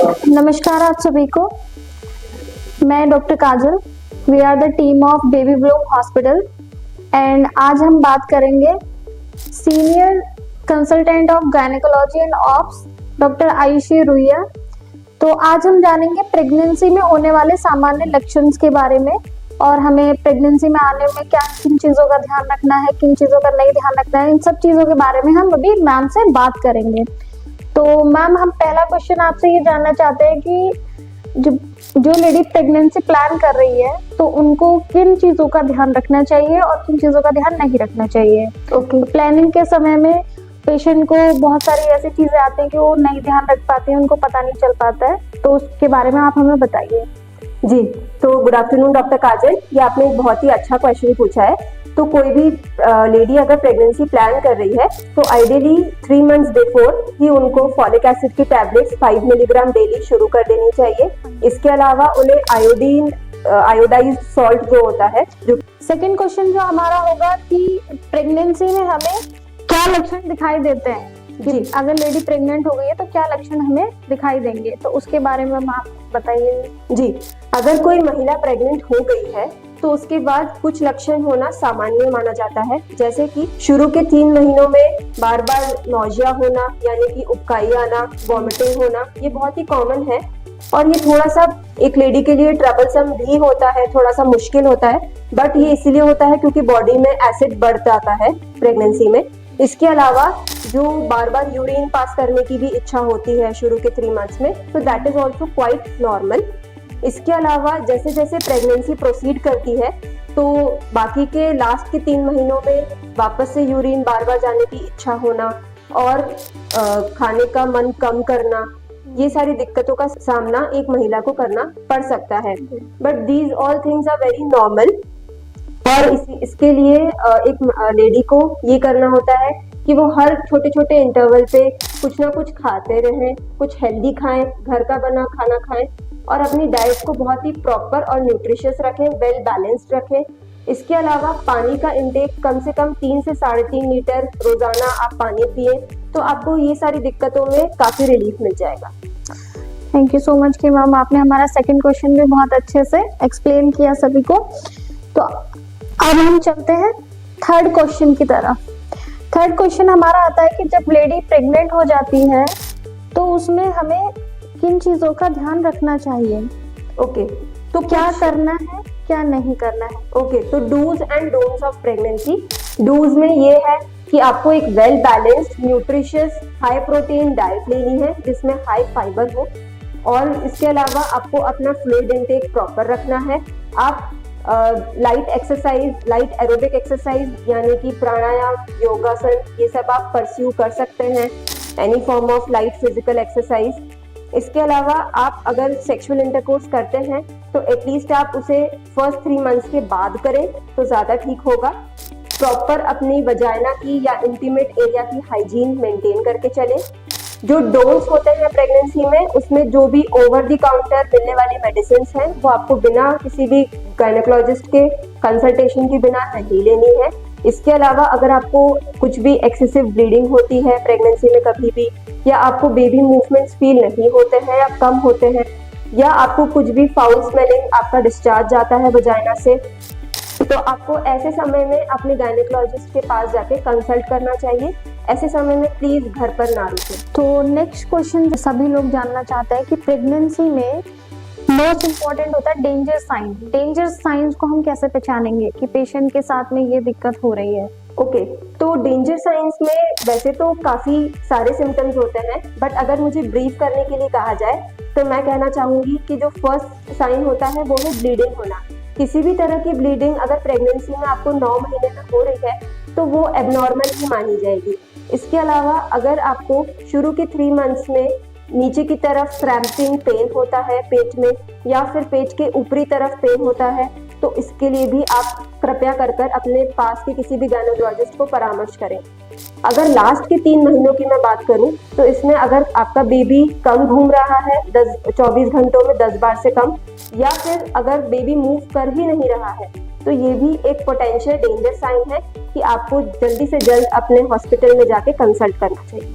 नमस्कार आप सभी को। मैं doctor Kajal. We are the team of Baby Bloom hospital and आज हम बात करेंगे senior consultant of gynaecology and obs doctor Ayushi Ruia. तो आज हम जानेंगे प्रेगनेंसी में होने वाले सामान्य लक्षणों के बारे में और हमें प्रेगनेंसी में आने में क्या किन चीज़ों का ध्यान रखना है, किन चीज़ों का नहीं ध्यान रखना है, इन सब चीज़ों के बारे में हम अभी मैम से बात करेंगे। तो मैम, हम पहला क्वेश्चन आपसे ये जानना चाहते हैं कि जो लेडी प्रेगनेंसी प्लान कर रही है तो उनको किन चीज़ों का ध्यान रखना चाहिए और किन चीज़ों का ध्यान नहीं रखना चाहिए। ओके, प्लानिंग के समय में पेशेंट को बहुत सारी ऐसी चीज़ें आती हैं कि वो नहीं ध्यान रख पाते हैं, उनको पता नहीं चल पाता है, तो उसके बारे में आप हमें बताइए। जी, तो गुड आफ्टरनून डॉक्टर काजल। ये आपने एक बहुत ही अच्छा क्वेश्चन पूछा है। तो कोई भी लेडी अगर प्रेगनेंसी प्लान कर रही है तो आइडियली 3 मंथ्स बिफोर ही उनको फॉलिक एसिड की टैबलेट्स 5 मिलीग्राम डेली शुरू कर देनी चाहिए। इसके अलावा उन्हें आयोडाइज्ड सॉल्ट जो होता है जो सेकंड क्वेश्चन जो हमारा होगा कि प्रेगनेंसी में हमें क्या लक्षण दिखाई देते हैं। जी, अगर लेडी प्रेग्नेंट हो गई है तो क्या लक्षण हमें दिखाई देंगे, तो उसके बारे में आप बताइए। जी, अगर कोई महिला प्रेग्नेंट हो गई है तो उसके बाद कुछ लक्षण होना सामान्य माना जाता है, जैसे कि शुरू के 3 महीनों में बार बार नौजिया होना यानी कि उबकाई आना, वॉमिटिंग होना, ये बहुत ही कॉमन है और ये थोड़ा सा एक लेडी के लिए ट्रबलसम भी होता है, थोड़ा सा मुश्किल होता है, बट ये इसलिए होता है क्योंकि बॉडी में एसिड बढ़ जाता है प्रेगनेंसी में। इसके अलावा जो बार बार यूरिन पास करने की भी इच्छा होती है शुरू के 3 मंथ्स में, तो that is also quite normal. इसके अलावा जैसे जैसे प्रेगनेंसी प्रोसीड करती है तो बाकी के लास्ट के 3 महीनों में वापस से यूरिन बार बार जाने की इच्छा होना और खाने का मन कम करना, ये सारी दिक्कतों का सामना एक महिला को करना पड़ सकता है। But these all things are very normal और इसके लिए एक लेडी को ये करना होता है कि वो हर छोटे छोटे इंटरवल पे कुछ ना कुछ खाते रहें, कुछ हेल्दी खाएं, घर का बना खाना खाएं और अपनी डाइट को बहुत ही प्रॉपर और न्यूट्रिशियस रखें, वेल बैलेंस्ड रखें। इसके अलावा पानी का इंटेक कम से कम 3 से 3.5 लीटर रोजाना आप पानी पिए तो आपको ये सारी दिक्कतों में काफी रिलीफ मिल जाएगा। थैंक यू सो मच कि मैम आपने हमारा सेकंड क्वेश्चन भी बहुत अच्छे से एक्सप्लेन किया सभी को। तो अब हम चलते हैं थर्ड क्वेश्चन की तरफ। थर्ड क्वेश्चन हमारा आता है कि जब लेडी प्रेग्नेंट हो जाती है तो उसमें हमें किन चीजों का ध्यान रखना चाहिए। ओके, तो क्या करना है, क्या नहीं करना है। ओके, तो dos and don'ts of pregnancy. Dos में ये है कि आपको एक well balanced nutritious high protein diet लेनी है जिसमें हाई फाइबर हो और इसके अलावा आपको अपना फ्लूइड इनटेक प्रॉपर रखना है। आप light exercise, light aerobic exercise यानी कि प्राणायाम, योगासन, ये सब आप परस्यू कर सकते हैं, any form of light physical exercise. इसके अलावा आप अगर सेक्सुअल इंटरकोर्स करते हैं तो एटलीस्ट आप उसे फर्स्ट 3 मंथ्स के बाद करें तो ज्यादा ठीक होगा। प्रॉपर अपनी वजाइना की या इंटीमेट एरिया की हाइजीन मेंटेन करके चलें। जो डोज होते हैं प्रेगनेंसी में, उसमें जो भी ओवर द काउंटर मिलने वाली मेडिसिन हैं वो आपको बिना किसी भी गायनेकोलॉजिस्ट के कंसल्टेशन के बिना नहीं लेनी है। इसके अलावा अगर आपको कुछ भी एक्सेसिव ब्लीडिंग होती है प्रेगनेंसी में कभी भी, या आपको बेबी मूवमेंट्स फील नहीं होते हैं या कम होते हैं, या आपको कुछ भी फाउल स्मेलिंग आपका डिस्चार्ज जाता है वजाइना से, तो आपको ऐसे समय में अपने गायनेकोलॉजिस्ट के पास जाके कंसल्ट करना चाहिए। ऐसे समय में प्लीज घर पर ना रुकें। तो नेक्स्ट क्वेश्चन जो सभी लोग जानना चाहते हैं कि प्रेगनेंसी में मोस्ट इम्पोर्टेंट होता है डेंजर साइन। डेंजर साइंस को हम कैसे पहचानेंगे कि पेशेंट के साथ में ये दिक्कत हो रही है। ओके, तो डेंजर साइंस में वैसे तो काफी सारे सिम्टम्स होते हैं, बट अगर मुझे ब्रीफ करने के लिए कहा जाए तो मैं कहना चाहूंगी कि जो फर्स्ट साइन होता है वो है ब्लीडिंग होना। किसी भी तरह की ब्लीडिंग अगर प्रेगनेंसी में आपको 9 महीने में हो रही है तो वो एबनॉर्मल ही मानी जाएगी। इसके अलावा अगर आपको शुरू के 3 मंथ्स में नीचे की तरफ क्रैम्पिंग पेन होता है पेट में, या फिर पेट के ऊपरी तरफ पेन होता है, तो इसके लिए भी आप कृपया कर अपने पास के किसी भी गायनेकोलॉजिस्ट को परामर्श करें। अगर लास्ट के 3 महीनों की मैं बात करूं तो इसमें अगर आपका बेबी कम घूम रहा है 24 घंटों में 10 बार से कम, या फिर अगर बेबी मूव कर ही नहीं रहा है, तो ये भी एक पोटेंशियल डेंजर साइन है कि आपको जल्दी से जल्द अपने हॉस्पिटल में जाके कंसल्ट करना चाहिए।